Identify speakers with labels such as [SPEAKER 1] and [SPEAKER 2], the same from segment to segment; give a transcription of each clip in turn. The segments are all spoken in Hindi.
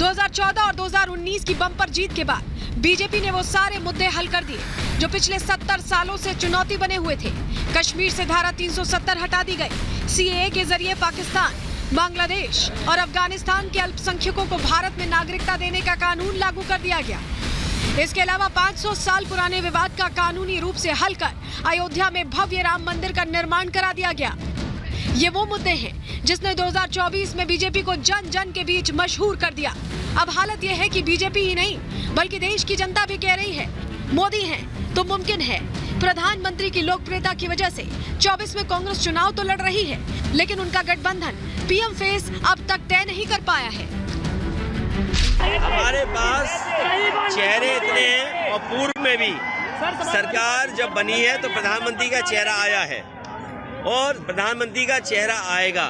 [SPEAKER 1] 2014 और 2019 की बम्पर जीत के बाद बीजेपी ने वो सारे मुद्दे हल कर दिए जो पिछले 70 सालों से चुनौती बने हुए थे। कश्मीर से धारा 370 हटा दी गई। सीएए के जरिए पाकिस्तान, बांग्लादेश और अफगानिस्तान के अल्पसंख्यकों को भारत में नागरिकता देने का कानून लागू कर दिया गया। इसके अलावा 500 साल पुराने विवाद का कानूनी रूप से हल कर अयोध्या में भव्य राम मंदिर का निर्माण करा दिया गया। ये वो मुद्दे हैं जिसने 2024 में बीजेपी को जन जन के बीच मशहूर कर दिया। अब हालत यह है कि बीजेपी ही नहीं बल्कि देश की जनता भी कह रही है मोदी हैं तो मुमकिन है। प्रधानमंत्री की लोकप्रियता की वजह से 24 में कांग्रेस चुनाव तो लड़ रही है, लेकिन उनका गठबंधन पीएम फेस अब तक तय नहीं कर पाया है।
[SPEAKER 2] हमारे पास चेहरे इतने हैं और पूर्व में भी सरकार जब बनी है तो प्रधानमंत्री का चेहरा आया है और प्रधानमंत्री का चेहरा आएगा।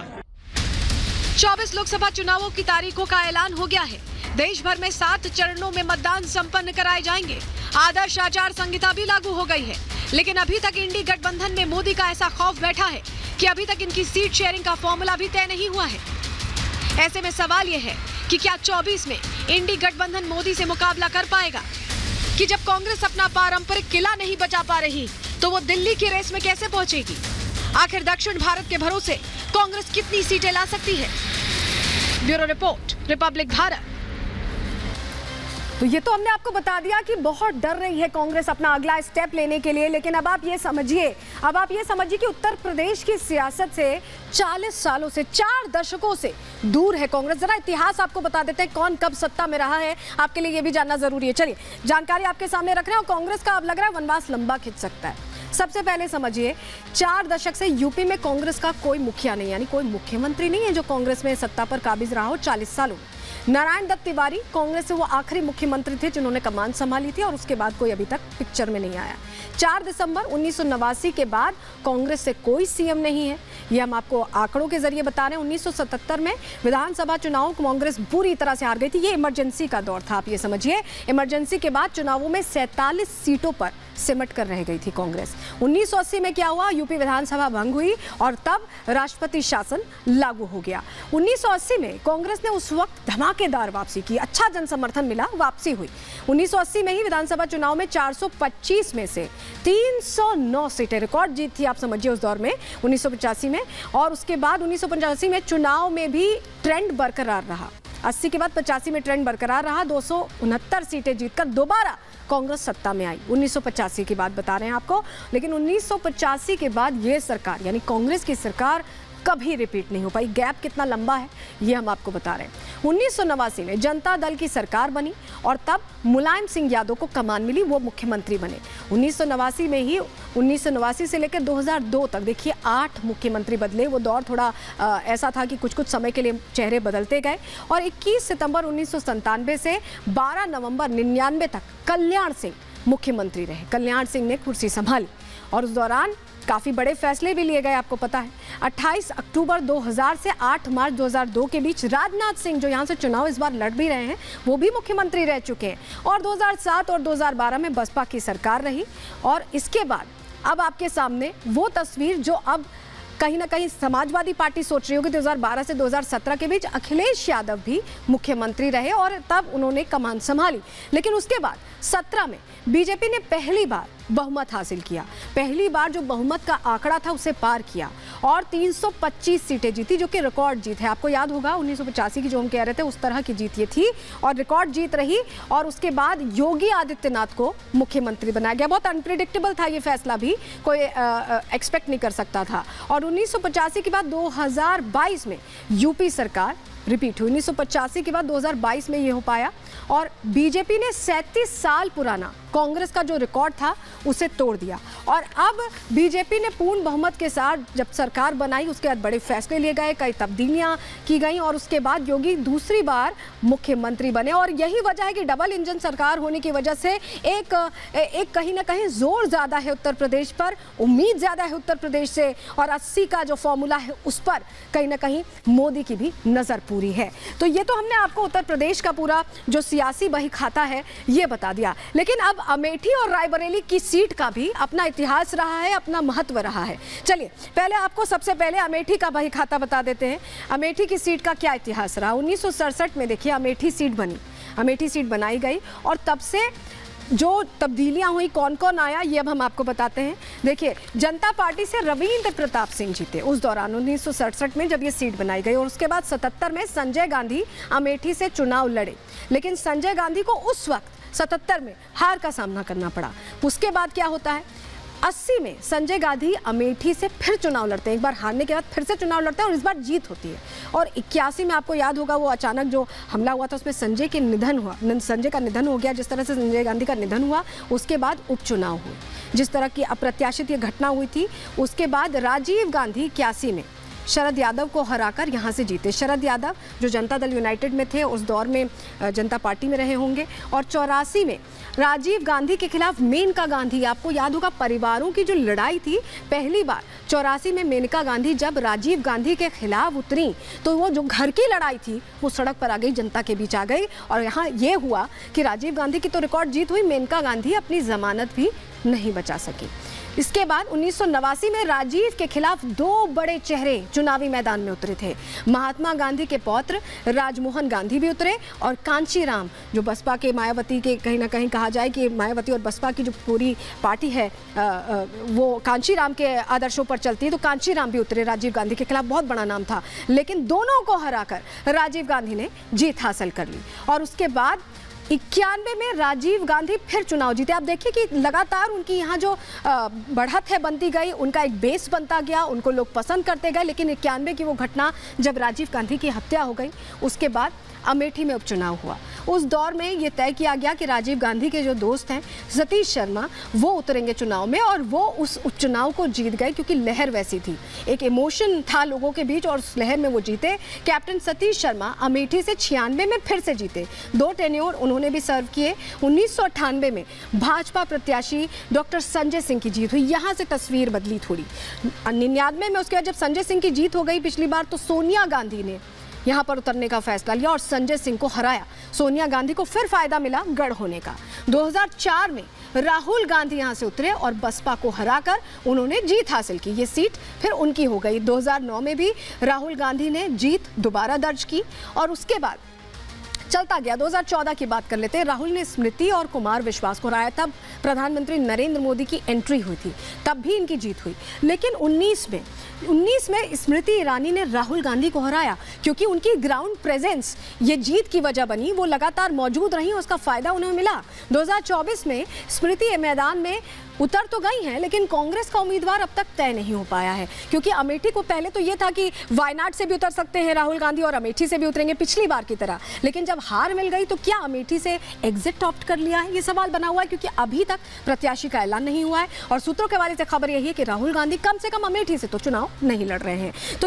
[SPEAKER 1] 24 लोकसभा चुनावों की तारीखों का ऐलान हो गया है। देश भर में 7 चरणों में मतदान संपन्न कराए जाएंगे। आदर्श आचार संहिता भी लागू हो गई है, लेकिन अभी तक इंडी गठबंधन में मोदी का ऐसा खौफ बैठा है कि अभी तक इनकी सीट शेयरिंग का फॉर्मूला भी तय नहीं हुआ है। ऐसे में सवाल यह है कि क्या 24 में इंडी गठबंधन मोदी से मुकाबला कर पाएगा? कि जब कांग्रेस अपना पारंपरिक किला नहीं बचा पा रही तो वो दिल्ली की रेस में कैसे पहुंचेगी? आखिर दक्षिण भारत के भरोसे कांग्रेस कितनी सीटें ला सकती है? Bureau report, Republic Bharat.
[SPEAKER 3] तो ये तो हमने आपको बता दिया कि बहुत डर रही है कांग्रेस अपना अगला स्टेप लेने के लिए, लेकिन अब आप ये समझिए कि उत्तर प्रदेश की सियासत से 40 सालों से, 4 दशकों से दूर है कांग्रेस। जरा इतिहास आपको बता देते हैं कौन कब सत्ता में रहा है, आपके लिए ये भी जानना जरूरी है। चलिए जानकारी आपके सामने रख रहे हैं और कांग्रेस का अब लग रहा है वनवास लंबा खिंच सकता है। सबसे पहले समझिए 4 दशक से यूपी में कांग्रेस का कोई मुखिया नहीं, यानी कोई मुख्यमंत्री नहीं है जो कांग्रेस में सत्ता पर काबिज रहा हो 40 सालों में। नारायण दत्त तिवारी कांग्रेस से वो आखिरी मुख्यमंत्री थे जिन्होंने कमान संभाली थी और उसके बाद कोई अभी तक पिक्चर में नहीं आया। 4 दिसंबर 1989 के बाद कांग्रेस से कोई सीएम नहीं है। ये हम आपको आंकड़ों के जरिए बता रहे हैं। 1977 में विधानसभा चुनाव कांग्रेस बुरी तरह से हार गई थी। ये इमरजेंसी का दौर था, आप ये समझिए। इमरजेंसी के बाद चुनावों में 47 सीटों पर सिमट कर रह गई थी कांग्रेस। 1980 में क्या हुआ? यूपी विधानसभा भंग हुई और तब राष्ट्रपति शासन लागू हो गया। 1980 में कांग्रेस ने उस वक्त धमाकेदार वापसी की, अच्छा जन समर्थन मिला, वापसी हुई। 1980 में ही विधानसभा चुनाव में 425 में से 309 सीटें, रिकॉर्ड जीत थी, आप समझिए उस दौर में 1985 में। और उसके बाद 1985 में चुनाव में भी ट्रेंड बरकरार रहा। 80 के बाद 85 में ट्रेंड बरकरार रहा। 269 सीटें जीतकर दोबारा कांग्रेस सत्ता में आई। 1985 की बात बता रहे हैं आपको। लेकिन 1985 के बाद ये सरकार यानी कांग्रेस की सरकार कभी रिपीट नहीं हो पाई। गैप कितना लंबा है ये हम आपको बता रहे हैं। 1989 में जनता दल की सरकार बनी और तब मुलायम सिंह यादव को कमान मिली, वो मुख्यमंत्री बने। 1989 में ही 1989 से लेकर 2002 तक देखिए 8 मुख्यमंत्री बदले। वो दौर थोड़ा ऐसा था कि कुछ कुछ समय के लिए चेहरे बदलते गए। और 21 सितंबर 1997 से 12 नवंबर 99 तक कल्याण सिंह मुख्यमंत्री रहे। कल्याण सिंह ने कुर्सी संभाली और उस दौरान काफ़ी बड़े फैसले भी लिए गए, आपको पता है। 28 अक्टूबर 2000 से 8 मार्च 2002 के बीच राजनाथ सिंह, जो यहाँ से चुनाव इस बार लड़ भी रहे हैं, वो भी मुख्यमंत्री रह चुके हैं। और 2007 और 2012 में बसपा की सरकार रही। और इसके बाद अब आपके सामने वो तस्वीर जो अब कहीं ना कहीं समाजवादी पार्टी सोच रही होगी। 2012 से 2017 के बीच अखिलेश यादव भी मुख्यमंत्री रहे और तब उन्होंने कमान संभाली। लेकिन उसके बाद 17 में बीजेपी ने पहली बार बहुमत हासिल किया। पहली बार जो बहुमत का आंकड़ा था उसे पार किया और 325 सीटें जीती, जो कि रिकॉर्ड जीत है। आपको याद होगा 1985 की जो हम कह रहे थे उस तरह की जीत ये थी और रिकॉर्ड जीत रही। और उसके बाद योगी आदित्यनाथ को मुख्यमंत्री बनाया गया। बहुत अनप्रिडिक्टेबल था ये फैसला, भी कोई एक्सपेक्ट नहीं कर सकता था। और 1985 के बाद 2022 में यूपी सरकार रिपीट हुई। 1985 के बाद 2022 में ये हो पाया और बीजेपी ने 37 साल पुराना कांग्रेस का जो रिकॉर्ड था उसे तोड़ दिया। और अब बीजेपी ने पूर्ण बहुमत के साथ जब सरकार बनाई, उसके बाद बड़े फैसले लिए गए, कई तब्दीलियां की गई और उसके बाद योगी दूसरी बार मुख्यमंत्री बने। और यही वजह है कि डबल इंजन सरकार होने की वजह से एक कहीं ना कहीं जोर ज़्यादा है उत्तर प्रदेश पर, उम्मीद ज़्यादा है उत्तर प्रदेश से। और 80 का जो फॉर्मूला है उस पर कहीं ना कहीं मोदी की भी नज़र पूरी है। तो ये तो हमने आपको उत्तर प्रदेश का पूरा जो सियासी बही खाता है ये बता दिया, लेकिन अब अमेठी और रायबरेली की सीट का भी अपना इतिहास रहा है, अपना महत्व रहा है। चलिए पहले आपको सबसे पहले अमेठी का बही खाता बता देते हैं। अमेठी की सीट का क्या इतिहास रहा। 1967 में देखिए अमेठी सीट बनी, अमेठी सीट बनाई गई और तब से जो तब्दीलियां हुई, कौन कौन आया, ये अब हम आपको बताते हैं। देखिए जनता पार्टी से रविंद्र प्रताप सिंह जीते उस दौरान 1967 में जब ये सीट बनाई गई, और उसके बाद 77 में संजय गांधी अमेठी से चुनाव लड़े, लेकिन संजय गांधी को उस वक्त 77 में हार का सामना करना पड़ा। उसके बाद क्या होता है, 80 में संजय गांधी अमेठी से फिर चुनाव लड़ते हैं, एक बार हारने के बाद फिर से चुनाव लड़ते हैं और इस बार जीत होती है। और 81 में आपको याद होगा वो अचानक जो हमला हुआ था उसमें संजय का निधन हो गया। जिस तरह से संजय गांधी का निधन हुआ उसके बाद उपचुनाव हुए, जिस तरह की अप्रत्याशित ये घटना हुई थी। उसके बाद राजीव गांधी 81 में शरद यादव को हराकर यहाँ से जीते। शरद यादव जो जनता दल यूनाइटेड में थे, उस दौर में जनता पार्टी में रहे होंगे। और 84 में राजीव गांधी के खिलाफ मेनका गांधी, आपको याद होगा परिवारों की जो लड़ाई थी, पहली बार 84 में मेनका गांधी जब राजीव गांधी के खिलाफ उतरी तो वो जो घर की लड़ाई थी वो सड़क पर आ गई, जनता के बीच आ गई। और यहाँ ये हुआ कि राजीव गांधी की तो रिकॉर्ड जीत हुई, मेनका गांधी अपनी जमानत भी नहीं बचा सकी। इसके बाद 1989 में राजीव के खिलाफ 2 बड़े चेहरे चुनावी मैदान में उतरे थे। महात्मा गांधी के पौत्र राजमोहन गांधी भी उतरे और कांचीराम, जो बसपा के मायावती के कहीं ना कहीं कहा जाए कि मायावती और बसपा की जो पूरी पार्टी है वो कांचीराम के आदर्शों पर चलती है, तो कांचीराम भी उतरे राजीव गांधी के खिलाफ, बहुत बड़ा नाम था। लेकिन दोनों को हराकर राजीव गांधी ने जीत हासिल कर ली। और उसके बाद 91 में राजीव गांधी फिर चुनाव जीते। आप देखिए कि लगातार उनकी यहाँ जो बढ़त है बनती गई, उनका एक बेस बनता गया, उनको लोग पसंद करते गए। लेकिन 91 की वो घटना जब राजीव गांधी की हत्या हो गई, उसके बाद अमेठी में उपचुनाव हुआ। उस दौर में ये तय किया गया कि राजीव गांधी के जो दोस्त हैं सतीश शर्मा, वो उतरेंगे चुनाव में, और वो उस उपचुनाव को जीत गए क्योंकि लहर वैसी थी, एक इमोशन था लोगों के बीच और उस लहर में वो जीते। कैप्टन सतीश शर्मा अमेठी से 96 में फिर से जीते, 2 टेन्योर उन्होंने भी सर्व किए। 1998 में भाजपा प्रत्याशी डॉक्टर संजय सिंह की जीत हुई, यहाँ से तस्वीर बदली थोड़ी। 99 में उसके बाद जब संजय सिंह की जीत हो गई पिछली बार, तो सोनिया गांधी ने यहाँ पर उतरने का फैसला लिया और संजय सिंह को हराया। सोनिया गांधी को फिर फायदा मिला गढ़ होने का। 2004 में राहुल गांधी यहाँ से उतरे और बसपा को हराकर उन्होंने जीत हासिल की, ये सीट फिर उनकी हो गई। 2009 में भी राहुल गांधी ने जीत दोबारा दर्ज की और उसके बाद चलता गया। 2014 की बात कर लेते हैं। राहुल ने स्मृति और कुमार विश्वास को हराया, तब प्रधानमंत्री नरेंद्र मोदी की एंट्री हुई थी, तब भी इनकी जीत हुई। लेकिन 19 में स्मृति ईरानी ने राहुल गांधी को हराया क्योंकि उनकी ग्राउंड प्रेजेंस ये जीत की वजह बनी, वो लगातार मौजूद रही, उसका फायदा उन्हें मिला। 2024 में स्मृति मैदान में उतर तो गई हैं, लेकिन कांग्रेस का उम्मीदवार अब तक तय नहीं हो पाया है क्योंकि अमेठी को पहले तो ये था कि वायनाड से भी उतर सकते हैं राहुल गांधी और अमेठी से भी उतरेंगे पिछली बार की तरह, लेकिन जब हार मिल गई तो क्या अमेठी से एग्जिट ऑप्ट कर लिया है, ये सवाल बना हुआ है क्योंकि अभी तक प्रत्याशी का ऐलान नहीं हुआ है। और सूत्रों के हवाले से खबर यही है कि राहुल गांधी कम से कम अमेठी से तो चुनाव नहीं लड़ रहे हैं। तो